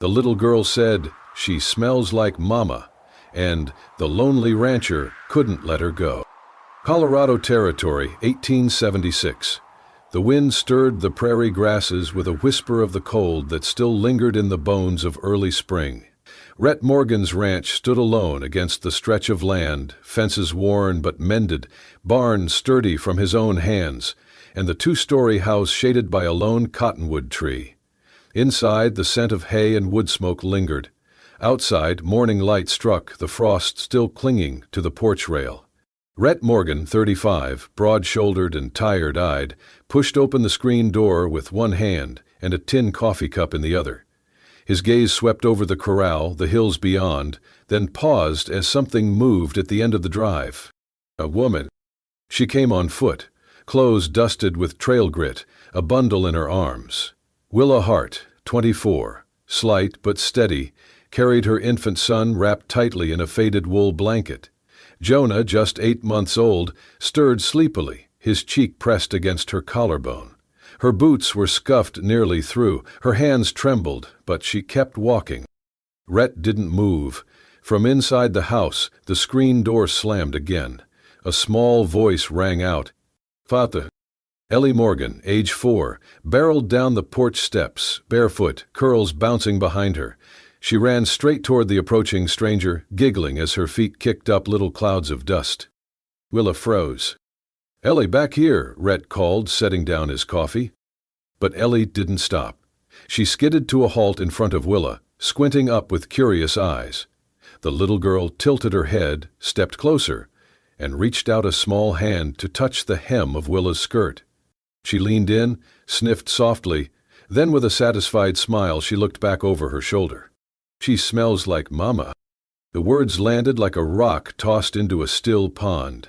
The little girl said, "She smells like Mama," and the lonely rancher couldn't let her go. Colorado Territory, 1876. The wind stirred the prairie grasses with a whisper of the cold that still lingered in the bones of early spring. Rhett Morgan's ranch stood alone against the stretch of land, fences worn but mended, barn sturdy from his own hands, and the two-story house shaded by a lone cottonwood tree. Inside, the scent of hay and wood smoke lingered. Outside, morning light struck, the frost still clinging to the porch rail. Rhett Morgan, 35, broad-shouldered and tired-eyed, pushed open the screen door with one hand and a tin coffee cup in the other. His gaze swept over the corral, the hills beyond, then paused as something moved at the end of the drive. A woman. She came on foot, clothes dusted with trail grit, a bundle in her arms. Willa Hart, 24, slight but steady, carried her infant son wrapped tightly in a faded wool blanket. Jonah, just 8 months old, stirred sleepily, his cheek pressed against her collarbone. Her boots were scuffed nearly through, her hands trembled, but she kept walking. Rhett didn't move. From inside the house, the screen door slammed again. A small voice rang out. "Father." Ellie Morgan, age 4, barreled down the porch steps, barefoot, curls bouncing behind her. She ran straight toward the approaching stranger, giggling as her feet kicked up little clouds of dust. Willa froze. "Ellie, back here," Rhett called, setting down his coffee. But Ellie didn't stop. She skidded to a halt in front of Willa, squinting up with curious eyes. The little girl tilted her head, stepped closer, and reached out a small hand to touch the hem of Willa's skirt. She leaned in, sniffed softly, then with a satisfied smile she looked back over her shoulder. "She smells like Mama." The words landed like a rock tossed into a still pond.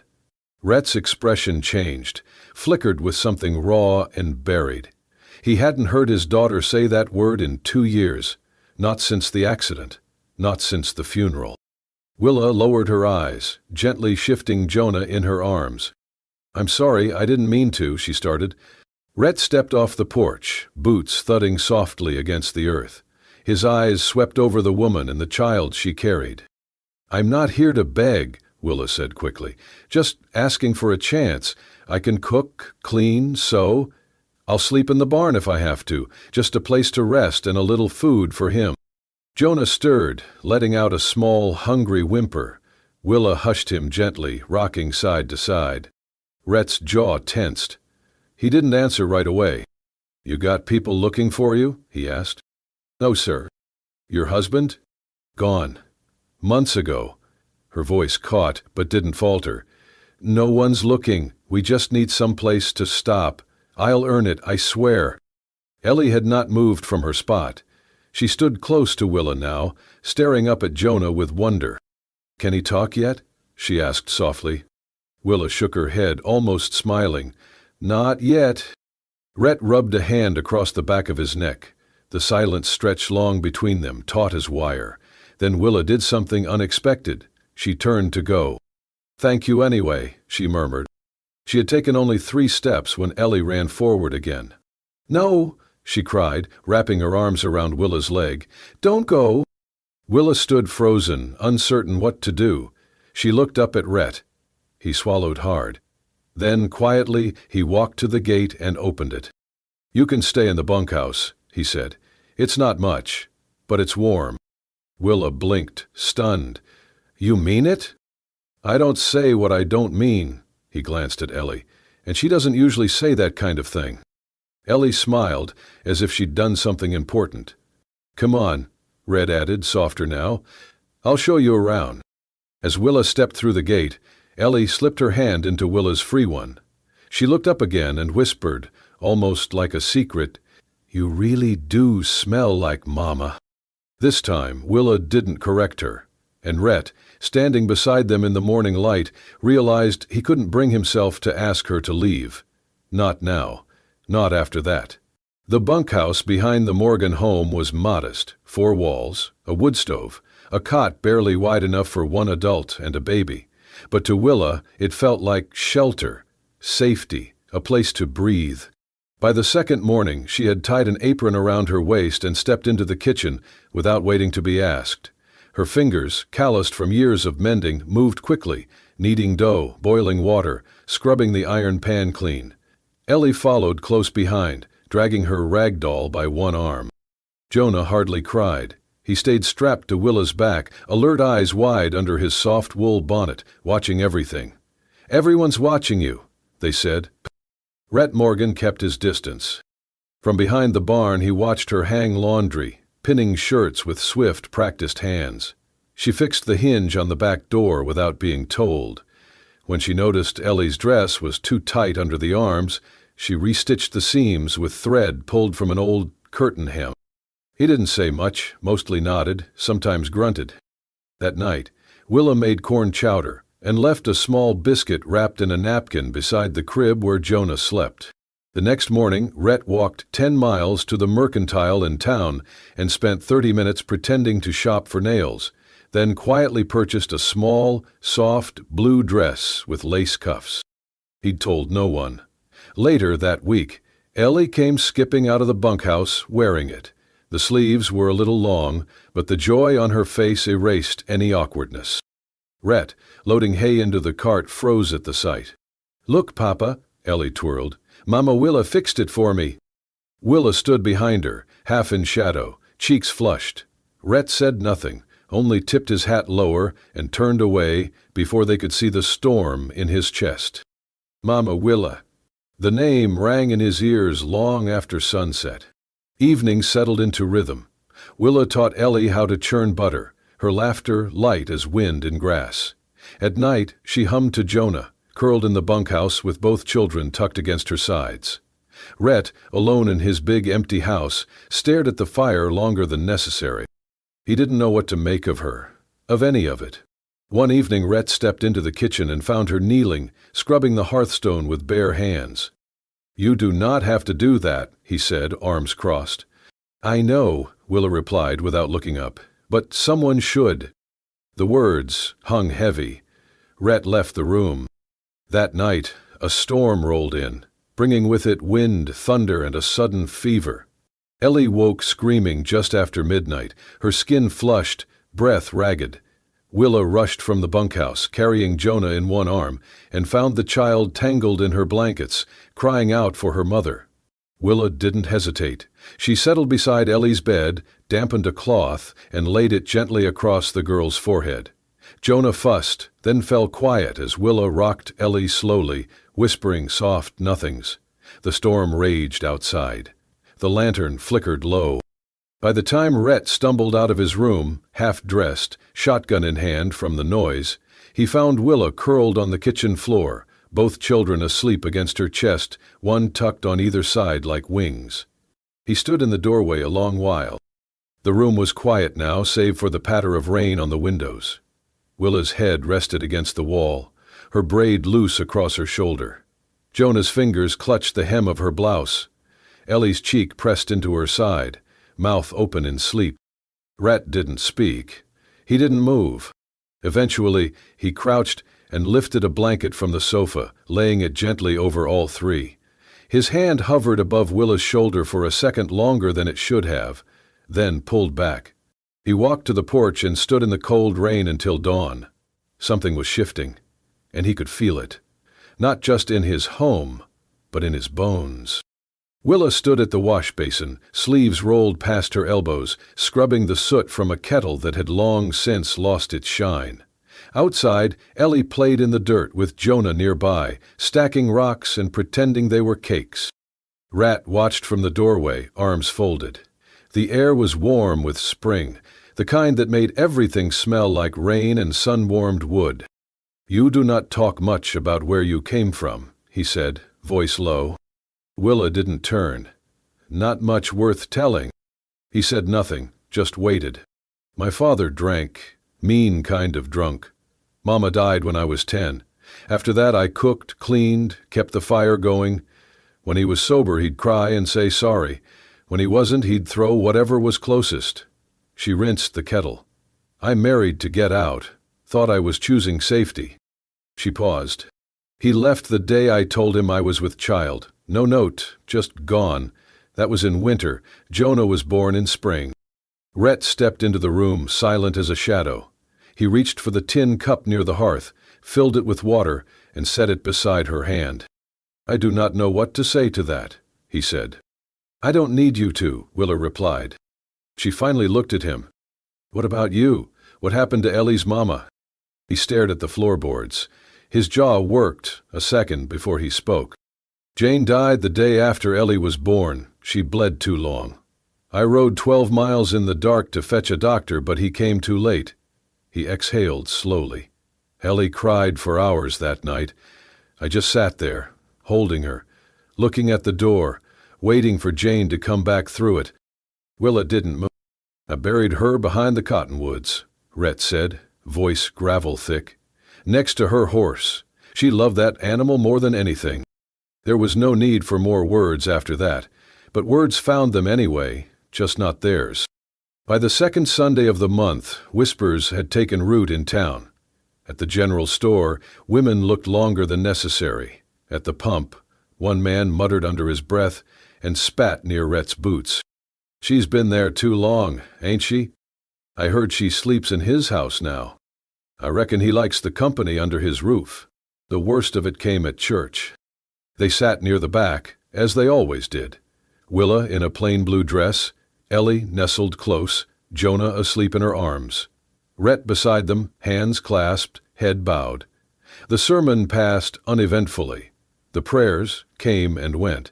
Rhett's expression changed, flickered with something raw and buried. He hadn't heard his daughter say that word in 2 years, not since the accident, not since the funeral. Willa lowered her eyes, gently shifting Jonah in her arms. "I'm sorry, I didn't mean to," she started. Rhett stepped off the porch, boots thudding softly against the earth. His eyes swept over the woman and the child she carried. "I'm not here to beg," Willa said quickly. "Just asking for a chance. I can cook, clean, sew. I'll sleep in the barn if I have to, just a place to rest and a little food for him." Jonah stirred, letting out a small, hungry whimper. Willa hushed him gently, rocking side to side. Rhett's jaw tensed. He didn't answer right away. "You got people looking for you?" he asked. "No, sir." "Your husband?" "Gone. Months ago." Her voice caught, but didn't falter. "No one's looking. We just need some place to stop. I'll earn it, I swear." Ellie had not moved from her spot. She stood close to Willa now, staring up at Jonah with wonder. "Can he talk yet?" she asked softly. Willa shook her head, almost smiling. "Not yet." Rhett rubbed a hand across the back of his neck. The silence stretched long between them, taut as wire. Then Willa did something unexpected. She turned to go. "Thank you anyway," she murmured. She had taken only 3 steps when Ellie ran forward again. "No," she cried, wrapping her arms around Willa's leg. "Don't go." Willa stood frozen, uncertain what to do. She looked up at Rhett. He swallowed hard. Then, quietly, he walked to the gate and opened it. "You can stay in the bunkhouse," he said. "It's not much, but it's warm." Willa blinked, stunned. "You mean it?" "I don't say what I don't mean." He glanced at Ellie. "And she doesn't usually say that kind of thing." Ellie smiled, as if she'd done something important. "Come on," Rhett added, softer now. "I'll show you around." As Willa stepped through the gate, Ellie slipped her hand into Willa's free one. She looked up again and whispered, almost like a secret, "You really do smell like Mama." This time, Willa didn't correct her, and Rhett, standing beside them in the morning light, realized he couldn't bring himself to ask her to leave. Not now. Not after that. The bunkhouse behind the Morgan home was modest: 4 walls, a wood stove, a cot barely wide enough for 1 adult and a baby. But to Willa, it felt like shelter, safety, a place to breathe. By the second morning, she had tied an apron around her waist and stepped into the kitchen without waiting to be asked. Her fingers, calloused from years of mending, moved quickly, kneading dough, boiling water, scrubbing the iron pan clean. Ellie followed close behind, dragging her rag doll by one arm. Jonah hardly cried. He stayed strapped to Willa's back, alert eyes wide under his soft wool bonnet, watching everything. "Everyone's watching you," they said. Rhett Morgan kept his distance. From behind the barn he watched her hang laundry, pinning shirts with swift, practiced hands. She fixed the hinge on the back door without being told. When she noticed Ellie's dress was too tight under the arms, she restitched the seams with thread pulled from an old curtain hem. He didn't say much, mostly nodded, sometimes grunted. That night, Willa made corn chowder and left a small biscuit wrapped in a napkin beside the crib where Jonah slept. The next morning, Rhett walked 10 miles to the mercantile in town and spent 30 minutes pretending to shop for nails, then quietly purchased a small, soft, blue dress with lace cuffs. He'd told no one. Later that week, Ellie came skipping out of the bunkhouse wearing it. The sleeves were a little long, but the joy on her face erased any awkwardness. Rhett, loading hay into the cart, froze at the sight. "Look, Papa," Ellie twirled. "Mama Willa fixed it for me." Willa stood behind her, half in shadow, cheeks flushed. Rhett said nothing, only tipped his hat lower and turned away before they could see the storm in his chest. Mama Willa. The name rang in his ears long after sunset. Evening settled into rhythm. Willa taught Ellie how to churn butter, her laughter light as wind in grass. At night, she hummed to Jonah, curled in the bunkhouse with both children tucked against her sides. Rhett, alone in his big empty house, stared at the fire longer than necessary. He didn't know what to make of her, of any of it. One evening, Rhett stepped into the kitchen and found her kneeling, scrubbing the hearthstone with bare hands. "You do not have to do that," he said, arms crossed. "I know," Willa replied without looking up, "but someone should." The words hung heavy. Rhett left the room. That night, a storm rolled in, bringing with it wind, thunder, and a sudden fever. Ellie woke screaming just after midnight, her skin flushed, breath ragged. Willa rushed from the bunkhouse, carrying Jonah in one arm, and found the child tangled in her blankets, crying out for her mother. Willa didn't hesitate. She settled beside Ellie's bed, dampened a cloth, and laid it gently across the girl's forehead. Jonah fussed, then fell quiet as Willa rocked Ellie slowly, whispering soft nothings. The storm raged outside. The lantern flickered low. By the time Rhett stumbled out of his room, half-dressed, shotgun in hand from the noise, he found Willa curled on the kitchen floor, both children asleep against her chest, one tucked on either side like wings. He stood in the doorway a long while. The room was quiet now, save for the patter of rain on the windows. Willa's head rested against the wall, her braid loose across her shoulder. Jonah's fingers clutched the hem of her blouse. Ellie's cheek pressed into her side, mouth open in sleep. Rhett didn't speak. He didn't move. Eventually, he crouched and lifted a blanket from the sofa, laying it gently over all three. His hand hovered above Willa's shoulder for a second longer than it should have, then pulled back. He walked to the porch and stood in the cold rain until dawn. Something was shifting, and he could feel it. Not just in his home, but in his bones. Willa stood at the wash basin, sleeves rolled past her elbows, scrubbing the soot from a kettle that had long since lost its shine. Outside, Ellie played in the dirt with Jonah nearby, stacking rocks and pretending they were cakes. Rat watched from the doorway, arms folded. The air was warm with spring, the kind that made everything smell like rain and sun-warmed wood. "You do not talk much about where you came from," he said, voice low. Willa didn't turn. "Not much worth telling." He said nothing, just waited. "My father drank, mean kind of drunk. Mama died when I was 10. After that I cooked, cleaned, kept the fire going. When he was sober he'd cry and say sorry. When he wasn't he'd throw whatever was closest." She rinsed the kettle. "I married to get out. Thought I was choosing safety." She paused. "He left the day I told him I was with child. No note, just gone. That was in winter. Jonah was born in spring. Rhett stepped into the room, silent as a shadow. He reached for the tin cup near the hearth, filled it with water, and set it beside her hand. "I do not know what to say to that," he said. "I don't need you to," Willa replied. She finally looked at him. "What about you? What happened to Ellie's mama?" He stared at the floorboards. His jaw worked a second before he spoke. "Jane died the day after Ellie was born. She bled too long. I rode 12 miles in the dark to fetch a doctor, but he came too late." He exhaled slowly. "Ellie cried for hours that night. I just sat there, holding her, looking at the door, waiting for Jane to come back through it. Willa didn't move. I buried her behind the cottonwoods," Rhett said, voice gravel thick, "next to her horse. She loved that animal more than anything." There was no need for more words after that, but words found them anyway, just not theirs. By the second Sunday of the month, whispers had taken root in town. At the general store, women looked longer than necessary. At the pump, one man muttered under his breath and spat near Rhett's boots. "She's been there too long, ain't she? I heard she sleeps in his house now. I reckon he likes the company under his roof." The worst of it came at church. They sat near the back, as they always did. Willa in a plain blue dress, Ellie nestled close, Jonah asleep in her arms. Rhett beside them, hands clasped, head bowed. The sermon passed uneventfully. The prayers came and went.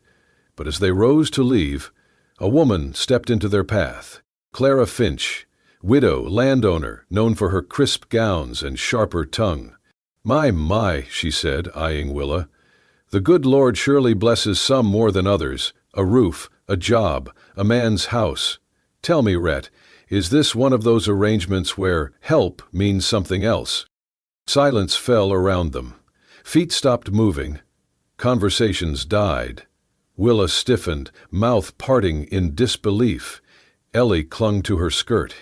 But as they rose to leave, a woman stepped into their path. Clara Finch, widow, landowner, known for her crisp gowns and sharper tongue. My, she said, eyeing Willa. "The good Lord surely blesses some more than others. A roof, a job, a man's house. Tell me, Rhett, is this one of those arrangements where help means something else?" Silence fell around them. Feet stopped moving. Conversations died. Willa stiffened, mouth parting in disbelief. Ellie clung to her skirt.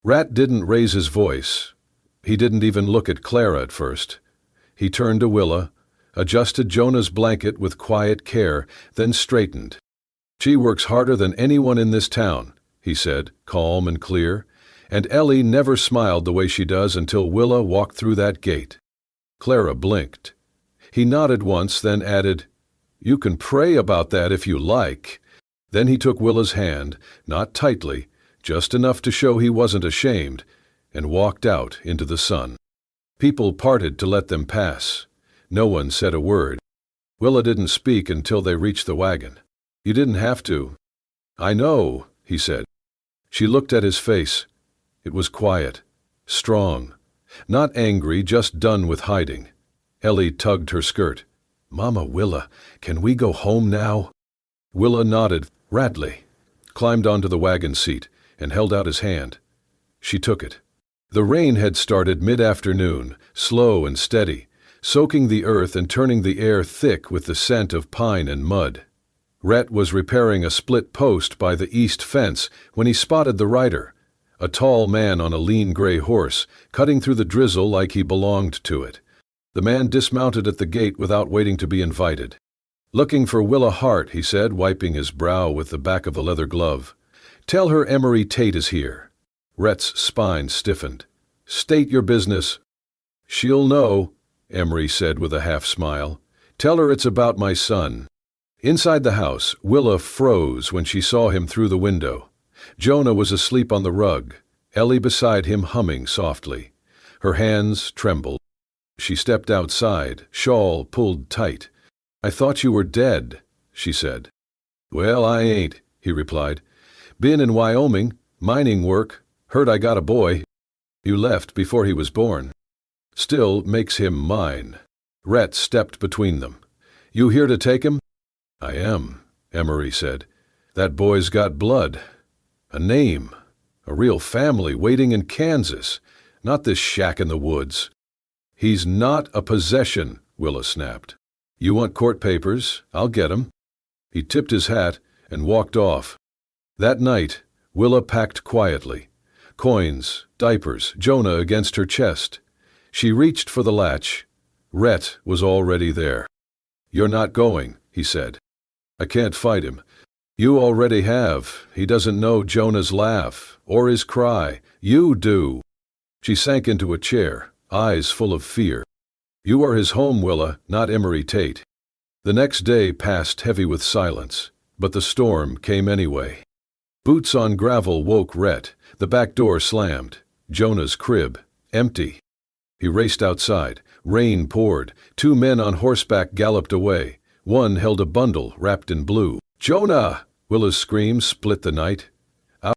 Rat didn't raise his voice. He didn't even look at Clara at first. He turned to Willa, adjusted Jonah's blanket with quiet care, then straightened. "She works harder than anyone in this town," he said, calm and clear, "and Ellie never smiled the way she does until Willa walked through that gate." Clara blinked. He nodded once, then added, "You can pray about that if you like." Then he took Willa's hand, not tightly, just enough to show he wasn't ashamed, and walked out into the sun. People parted to let them pass. No one said a word. Willa didn't speak until they reached the wagon. "You didn't have to." "I know," he said. She looked at his face. It was quiet, strong, not angry, just done with hiding. Ellie tugged her skirt. "Mama, Willa, can we go home now?" Willa nodded. Radley climbed onto the wagon seat and held out his hand. She took it. The rain had started mid-afternoon, slow and steady, soaking the earth and turning the air thick with the scent of pine and mud. Rhett was repairing a split post by the east fence when he spotted the rider, a tall man on a lean gray horse, cutting through the drizzle like he belonged to it. The man dismounted at the gate without waiting to be invited. "Looking for Willa Hart," he said, wiping his brow with the back of a leather glove. "Tell her Emery Tate is here." Rhett's spine stiffened. "State your business." "She'll know," Emery said with a half-smile. "Tell her it's about my son." Inside the house, Willa froze when she saw him through the window. Jonah was asleep on the rug, Ellie beside him humming softly. Her hands trembled. She stepped outside, shawl pulled tight. "I thought you were dead," she said. "Well, I ain't," he replied. "Been in Wyoming, mining work. Heard I got a boy." "You left before he was born." "Still makes him mine." Rhett stepped between them. "You here to take him?" "I am," Emery said. "That boy's got blood. A name. A real family waiting in Kansas, not this shack in the woods." "He's not a possession," Willa snapped. "You want court papers? I'll get 'em." He tipped his hat and walked off. That night, Willa packed quietly. Coins, diapers, Jonah against her chest. She reached for the latch. Rhett was already there. "You're not going," he said. I can't fight him. You already have. He doesn't know Jonah's laugh or his cry. You do. She sank into a chair, eyes full of fear. You are his home, Willa, not Emery Tate. The next day passed heavy with silence, but the storm came anyway. Boots on gravel woke Rhett. The back door slammed. Jonah's crib, empty. He raced outside. Rain poured. 2 men on horseback galloped away. One held a bundle wrapped in blue. "Jonah!" Willa's scream split the night. Out.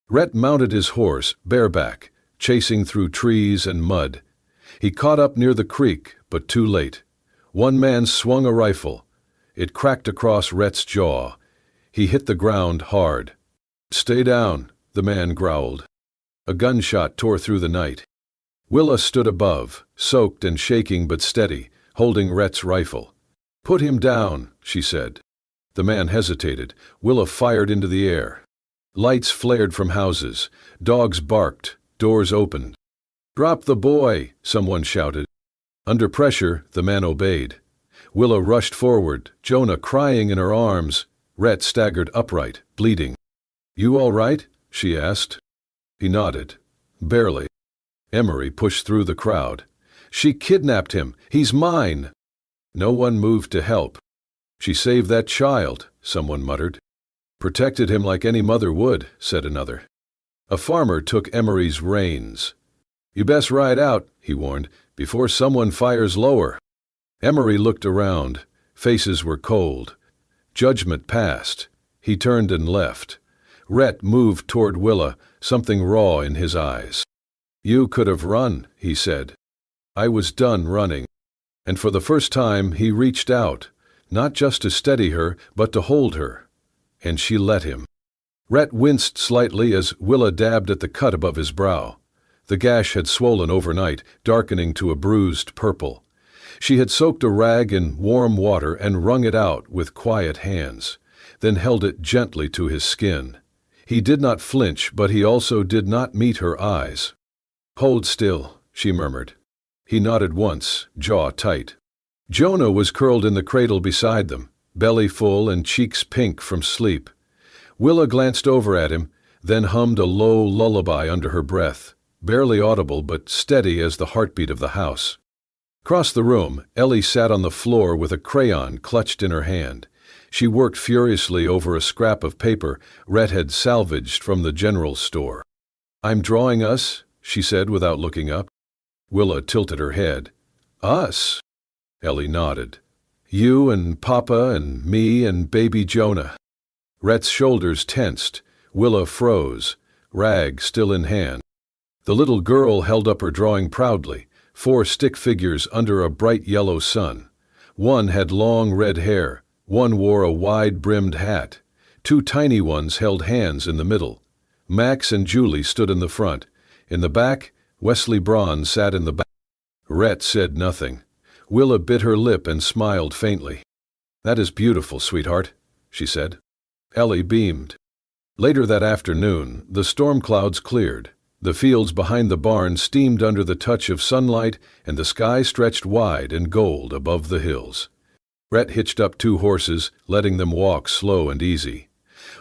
Rhett mounted his horse, bareback, chasing through trees and mud. He caught up near the creek, but too late. One man swung a rifle. It cracked across Rhett's jaw. He hit the ground hard. "Stay down," the man growled. A gunshot tore through the night. Willa stood above, soaked and shaking but steady, holding Rhett's rifle. "Put him down," she said. The man hesitated. Willa fired into the air. Lights flared from houses. Dogs barked. Doors opened. "Drop the boy," someone shouted. Under pressure, the man obeyed. Willa rushed forward, Jonah crying in her arms. Rhett staggered upright, bleeding. "You all right?" she asked. He nodded. "Barely." Emery pushed through the crowd. "She kidnapped him. He's mine." No one moved to help. "She saved that child," someone muttered. "Protected him like any mother would," said another. A farmer took Emery's reins. "You best ride out," he warned, "before someone fires lower." Emery looked around. Faces were cold. Judgment passed. He turned and left. Rhett moved toward Willa, something raw in his eyes. "You could have run," he said. "I was done running." And for the first time he reached out, not just to steady her, but to hold her. And she let him. Rhett winced slightly as Willa dabbed at the cut above his brow. The gash had swollen overnight, darkening to a bruised purple. She had soaked a rag in warm water and wrung it out with quiet hands, then held it gently to his skin. He did not flinch, but he also did not meet her eyes. "Hold still," she murmured. He nodded once, jaw tight. Jonah was curled in the cradle beside them, belly full and cheeks pink from sleep. Willa glanced over at him, then hummed a low lullaby under her breath, barely audible but steady as the heartbeat of the house. Across the room, Ellie sat on the floor with a crayon clutched in her hand. She worked furiously over a scrap of paper Rhett had salvaged from the general store. "I'm drawing us," she said without looking up. Willa tilted her head. "Us?" Ellie nodded. "You and Papa and me and baby Jonah." Rhett's shoulders tensed. Willa froze, rag still in hand. The little girl held up her drawing proudly, 4 stick figures under a bright yellow sun. One had long red hair, one wore a wide-brimmed hat. 2 tiny ones held hands in the middle. Max and Julie stood in the front. In the back, Wesley Braun sat in the back. Rhett said nothing. Willa bit her lip and smiled faintly. "That is beautiful, sweetheart," she said. Ellie beamed. Later that afternoon, the storm clouds cleared. The fields behind the barn steamed under the touch of sunlight, and the sky stretched wide and gold above the hills. Rhett hitched up 2 horses, letting them walk slow and easy.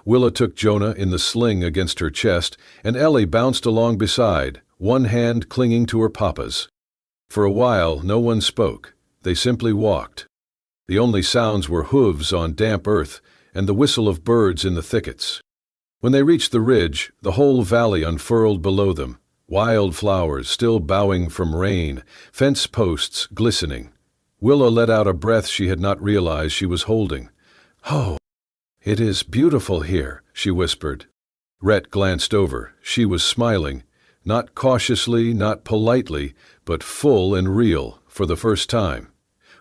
Willa took Jonah in the sling against her chest, and Ellie bounced along beside, one hand clinging to her papa's. For a while, no one spoke. They simply walked. The only sounds were hooves on damp earth and the whistle of birds in the thickets. When they reached the ridge, the whole valley unfurled below them, wild flowers still bowing from rain, fence posts glistening. Willa let out a breath she had not realized she was holding. "Oh, it is beautiful here," she whispered. Rhett glanced over. She was smiling, not cautiously, not politely, but full and real for the first time.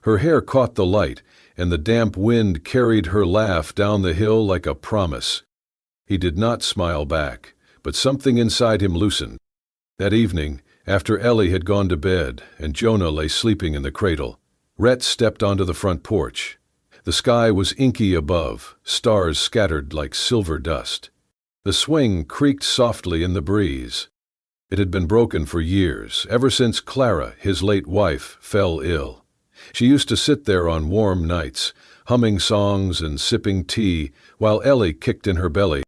Her hair caught the light, and the damp wind carried her laugh down the hill like a promise. He did not smile back, but something inside him loosened. That evening, after Ellie had gone to bed and Jonah lay sleeping in the cradle, Rhett stepped onto the front porch. The sky was inky above, stars scattered like silver dust. The swing creaked softly in the breeze. It had been broken for years, ever since Clara, his late wife, fell ill. She used to sit there on warm nights, humming songs and sipping tea while Ellie kicked in her belly.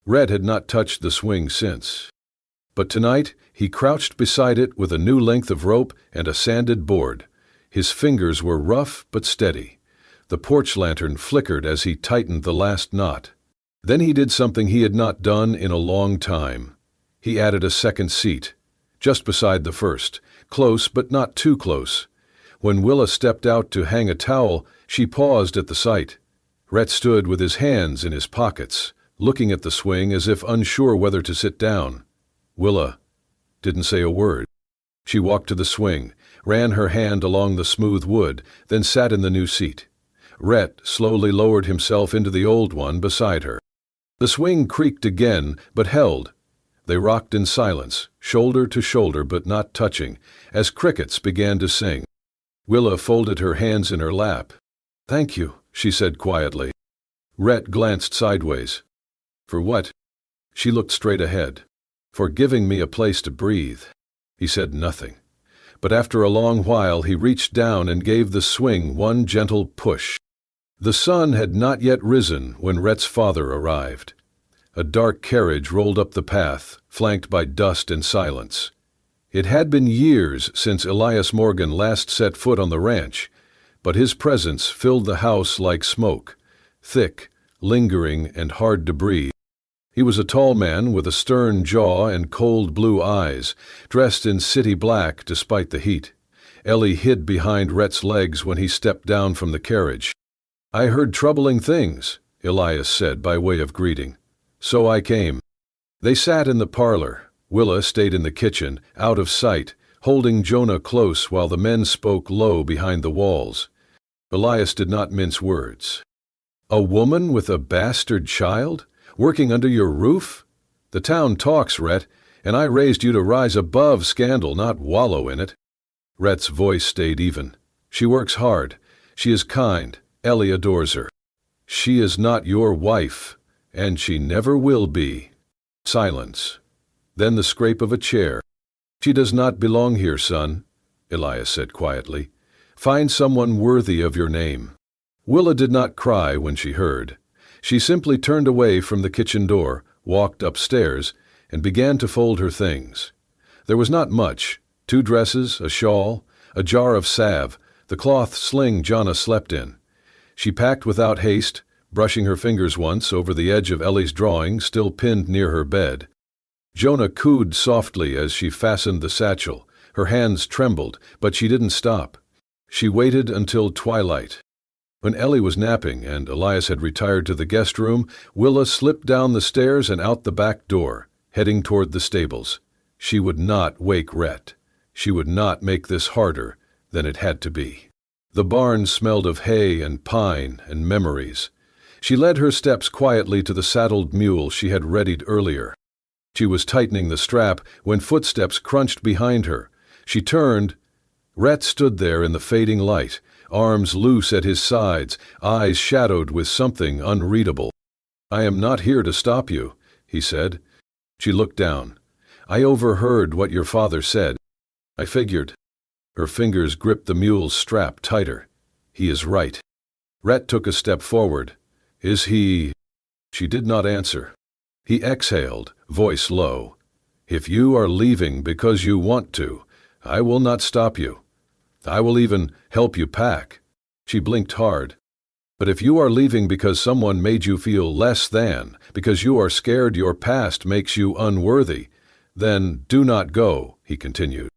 Rhett had not touched the swing since. But tonight he crouched beside it with a new length of rope and a sanded board. His fingers were rough but steady. The porch lantern flickered as he tightened the last knot. Then he did something he had not done in a long time. He added a second seat, just beside the first, close but not too close. When Willa stepped out to hang a towel, she paused at the sight. Rhett stood with his hands in his pockets, looking at the swing as if unsure whether to sit down. Willa didn't say a word. She walked to the swing, ran her hand along the smooth wood, then sat in the new seat. Rhett slowly lowered himself into the old one beside her. The swing creaked again, but held. They rocked in silence, shoulder to shoulder but not touching, as crickets began to sing. Willa folded her hands in her lap. "Thank you," she said quietly. Rhett glanced sideways. "For what?" She looked straight ahead. "For giving me a place to breathe." He said nothing. But after a long while he reached down and gave the swing one gentle push. The sun had not yet risen when Rhett's father arrived. A dark carriage rolled up the path, flanked by dust and silence. It had been years since Elias Morgan last set foot on the ranch, but his presence filled the house like smoke, thick, lingering, and hard to breathe. He was a tall man with a stern jaw and cold blue eyes, dressed in city black despite the heat. Ellie hid behind Rhett's legs when he stepped down from the carriage. "I heard troubling things," Elias said by way of greeting. "So I came." They sat in the parlor. Willa stayed in the kitchen, out of sight, holding Jonah close while the men spoke low behind the walls. Elias did not mince words. "A woman with a bastard child? Working under your roof? The town talks, Rhett, and I raised you to rise above scandal, not wallow in it." Rhett's voice stayed even. "She works hard. She is kind. Ellie adores her. She is not your wife, and she never will be." Silence. Then the scrape of a chair. "She does not belong here, son," Elias said quietly. "Find someone worthy of your name." Willa did not cry when she heard. She simply turned away from the kitchen door, walked upstairs, and began to fold her things. There was not much: 2 dresses, a shawl, a jar of salve, the cloth sling Jonna slept in. She packed without haste, brushing her fingers once over the edge of Ellie's drawing still pinned near her bed. Jonah cooed softly as she fastened the satchel. Her hands trembled, but she didn't stop. She waited until twilight. When Ellie was napping and Elias had retired to the guest room, Willa slipped down the stairs and out the back door, heading toward the stables. She would not wake Rhett. She would not make this harder than it had to be. The barn smelled of hay and pine and memories. She led her steps quietly to the saddled mule she had readied earlier. She was tightening the strap when footsteps crunched behind her. She turned. Rhett stood there in the fading light, arms loose at his sides, eyes shadowed with something unreadable. "I am not here to stop you," he said. She looked down. "I overheard what your father said. I figured." Her fingers gripped the mule's strap tighter. "He is right." Rhett took a step forward. "Is he—" She did not answer. He exhaled, voice low. "If you are leaving because you want to, I will not stop you. I will even help you pack." She blinked hard. "But if you are leaving because someone made you feel less than, because you are scared your past makes you unworthy, then do not go," he continued.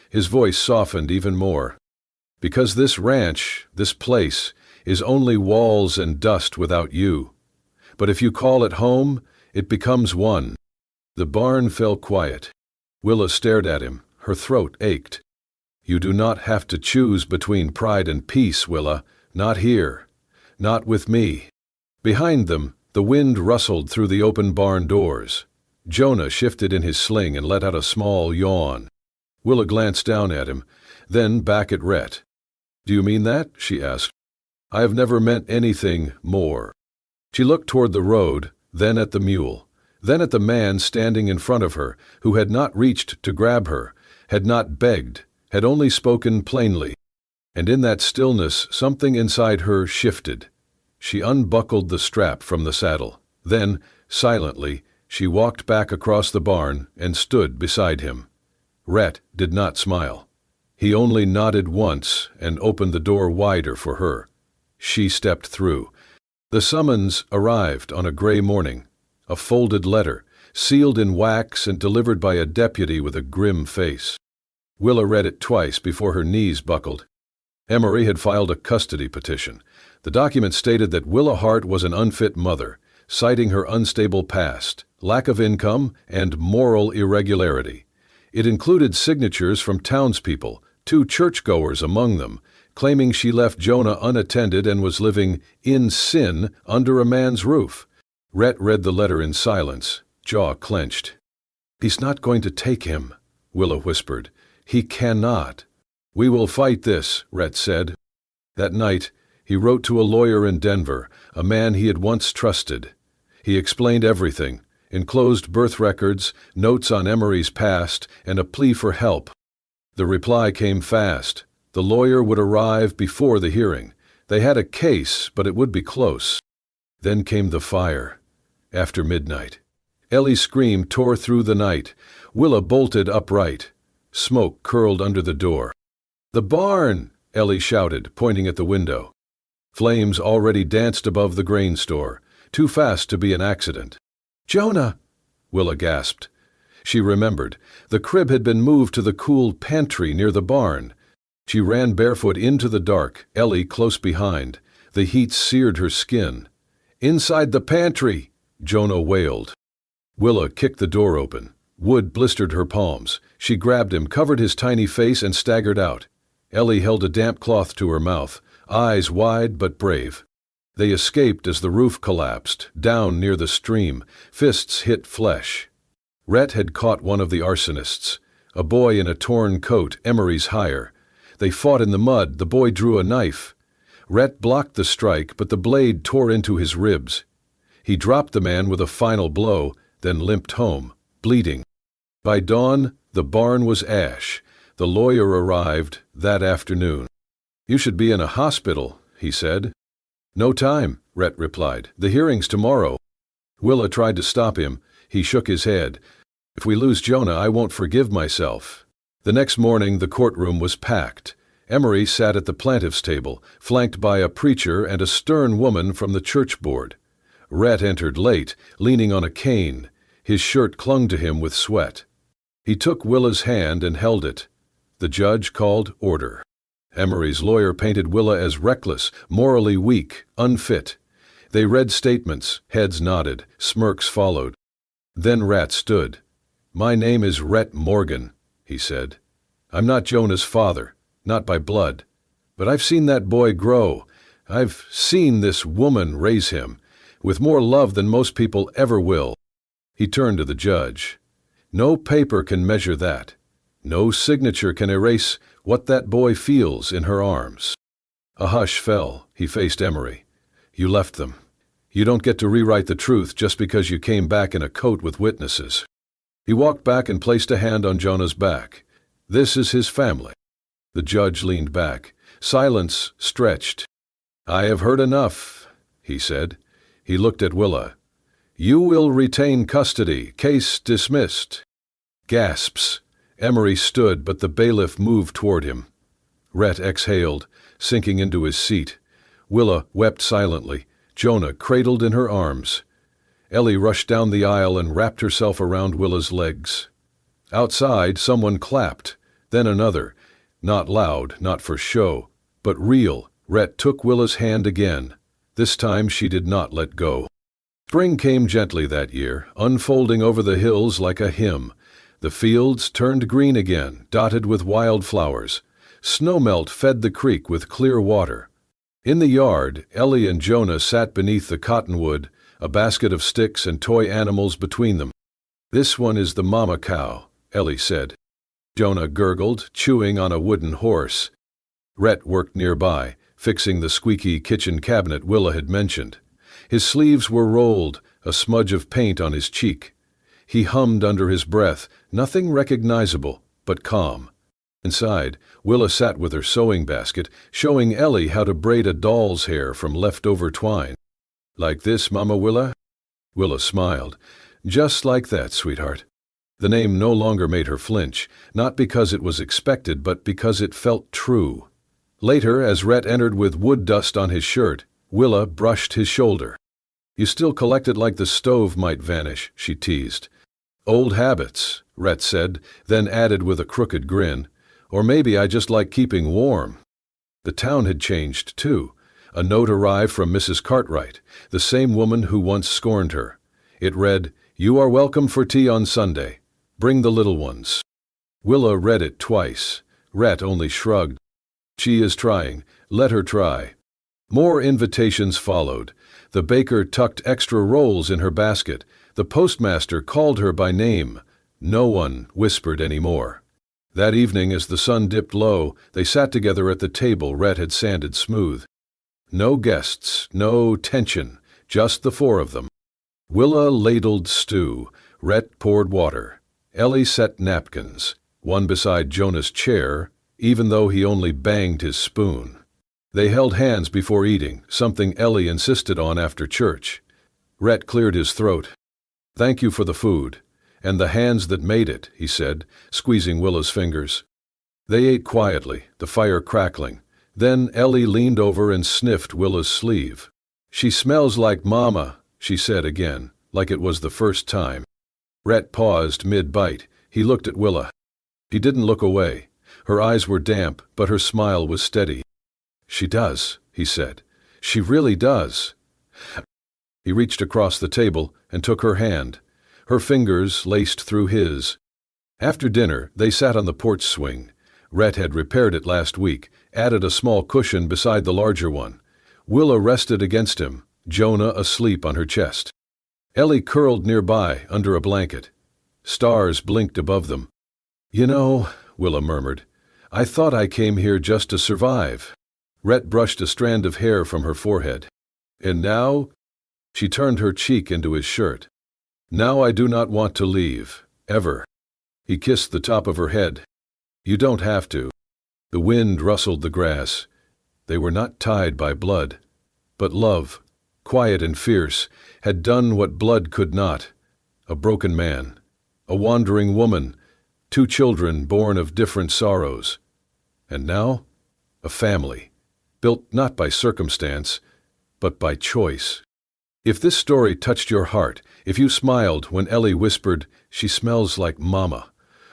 His voice softened even more. "Because this ranch, this place, is only walls and dust without you. But if you call it home, it becomes one." The barn fell quiet. Willa stared at him. Her throat ached. "You do not have to choose between pride and peace, Willa. Not here. Not with me." Behind them, the wind rustled through the open barn doors. Jonah shifted in his sling and let out a small yawn. Willa glanced down at him, then back at Rhett. "Do you mean that?" she asked. "I have never meant anything more." She looked toward the road, then at the mule, then at the man standing in front of her, who had not reached to grab her, had not begged, had only spoken plainly. And in that stillness something inside her shifted. She unbuckled the strap from the saddle. Then, silently, she walked back across the barn and stood beside him. Rhett did not smile. He only nodded once and opened the door wider for her. She stepped through. The summons arrived on a gray morning, a folded letter, sealed in wax and delivered by a deputy with a grim face. Willa read it twice before her knees buckled. Emery had filed a custody petition. The document stated that Willa Hart was an unfit mother, citing her unstable past, lack of income, and moral irregularity. It included signatures from townspeople, 2 churchgoers among them, claiming she left Jonah unattended and was living in sin under a man's roof. Rhett read the letter in silence, jaw clenched. "He's not going to take him," Willa whispered. "He cannot." "We will fight this," Rhett said. That night, he wrote to a lawyer in Denver, a man he had once trusted. He explained everything, enclosed birth records, notes on Emery's past, and a plea for help. The reply came fast. The lawyer would arrive before the hearing. They had a case, but it would be close. Then came the fire. After midnight, Ellie's scream tore through the night. Willa bolted upright. Smoke curled under the door. "The barn!" Ellie shouted, pointing at the window. Flames already danced above the grain store, too fast to be an accident. "Jonah!" Willa gasped. She remembered. The crib had been moved to the cool pantry near the barn. She ran barefoot into the dark, Ellie close behind. The heat seared her skin. "Inside the pantry!" Jonah wailed. Willa kicked the door open. Wood blistered her palms. She grabbed him, covered his tiny face, and staggered out. Ellie held a damp cloth to her mouth, eyes wide but brave. They escaped as the roof collapsed, down near the stream. Fists hit flesh. Rhett had caught one of the arsonists, a boy in a torn coat, Emery's hire. They fought in the mud. The boy drew a knife. Rhett blocked the strike, but the blade tore into his ribs. He dropped the man with a final blow, then limped home, bleeding. By dawn, the barn was ash. The lawyer arrived that afternoon. "You should be in a hospital," he said. "No time," Rhett replied. "The hearing's tomorrow." Willa tried to stop him. He shook his head. "If we lose Jonah, I won't forgive myself." The next morning, the courtroom was packed. Emery sat at the plaintiff's table, flanked by a preacher and a stern woman from the church board. Rhett entered late, leaning on a cane. His shirt clung to him with sweat. He took Willa's hand and held it. The judge called order. Emery's lawyer painted Willa as reckless, morally weak, unfit. They read statements, heads nodded, smirks followed. Then Rhett stood. "My name is Rhett Morgan," he said. "I'm not Jonah's father, not by blood. But I've seen that boy grow. I've seen this woman raise him, with more love than most people ever will." He turned to the judge. "No paper can measure that. No signature can erase what that boy feels in her arms." A hush fell. He faced Emery. "You left them. You don't get to rewrite the truth just because you came back in a coat with witnesses." He walked back and placed a hand on Jonah's back. "This is his family." The judge leaned back. Silence stretched. "I have heard enough," he said. He looked at Willa. "You will retain custody. Case dismissed." Gasps. Emery stood, but the bailiff moved toward him. Rhett exhaled, sinking into his seat. Willa wept silently. Jonah cradled in her arms. Ellie rushed down the aisle and wrapped herself around Willa's legs. Outside, someone clapped, then another. Not loud, not for show, but real. Rhett took Willa's hand again. This time she did not let go. Spring came gently that year, unfolding over the hills like a hymn. The fields turned green again, dotted with wildflowers. Snowmelt fed the creek with clear water. In the yard, Ellie and Jonah sat beneath the cottonwood, a basket of sticks and toy animals between them. "This one is the mama cow," Ellie said. Jonah gurgled, chewing on a wooden horse. Rhett worked nearby, fixing the squeaky kitchen cabinet Willa had mentioned. His sleeves were rolled, a smudge of paint on his cheek. He hummed under his breath, nothing recognizable, but calm. Inside, Willa sat with her sewing basket, showing Ellie how to braid a doll's hair from leftover twine. "Like this, Mama Willa?" Willa smiled. "Just like that, sweetheart." The name no longer made her flinch, not because it was expected, but because it felt true. Later, as Rhett entered with wood dust on his shirt, Willa brushed his shoulder. "You still collect it like the stove might vanish," she teased. "Old habits," Rhett said, then added with a crooked grin, "or maybe I just like keeping warm." The town had changed, too. A note arrived from Mrs. Cartwright, the same woman who once scorned her. It read, "You are welcome for tea on Sunday. Bring the little ones." Willa read it twice. Rhett only shrugged. "She is trying. Let her try." More invitations followed. The baker tucked extra rolls in her basket. The postmaster called her by name. No one whispered anymore. That evening, as the sun dipped low, they sat together at the table Rhett had sanded smooth. No guests, no tension, just the four of them. Willa ladled stew. Rhett poured water. Ellie set napkins, one beside Jonah's chair, even though he only banged his spoon. They held hands before eating, something Ellie insisted on after church. Rhett cleared his throat. "Thank you for the food, and the hands that made it," he said, squeezing Willa's fingers. They ate quietly, the fire crackling. Then Ellie leaned over and sniffed Willa's sleeve. "She smells like Mama," she said again, like it was the first time. Rhett paused mid-bite. He looked at Willa. He didn't look away. Her eyes were damp, but her smile was steady. "She does," he said. "She really does." He reached across the table and took her hand. Her fingers laced through his. After dinner, they sat on the porch swing. Rhett had repaired it last week, added a small cushion beside the larger one. Willa rested against him, Jonah asleep on her chest. Ellie curled nearby under a blanket. Stars blinked above them. "You know," Willa murmured, "I thought I came here just to survive." Rhett brushed a strand of hair from her forehead. "And now?" She turned her cheek into his shirt. "Now I do not want to leave, ever." He kissed the top of her head. "You don't have to." The wind rustled the grass. They were not tied by blood. But love, quiet and fierce, had done what blood could not. A broken man, a wandering woman, 2 children born of different sorrows. And now, a family, built not by circumstance, but by choice. If this story touched your heart, if you smiled when Ellie whispered, "She smells like Mama,"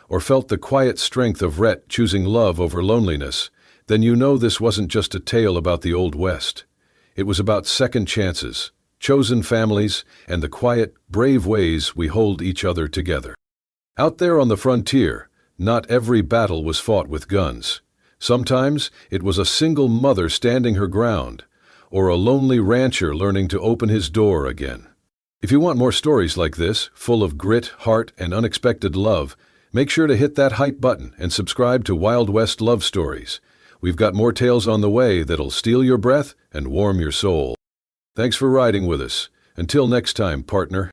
or felt the quiet strength of Rhett choosing love over loneliness, then you know this wasn't just a tale about the Old West. It was about second chances, chosen families, and the quiet, brave ways we hold each other together. Out there on the frontier, not every battle was fought with guns. Sometimes it was a single mother standing her ground, or a lonely rancher learning to open his door again. If you want more stories like this, full of grit, heart, and unexpected love, make sure to hit that hype button and subscribe to Wild West Love Stories. We've got more tales on the way that'll steal your breath and warm your soul. Thanks for riding with us. Until next time, partner.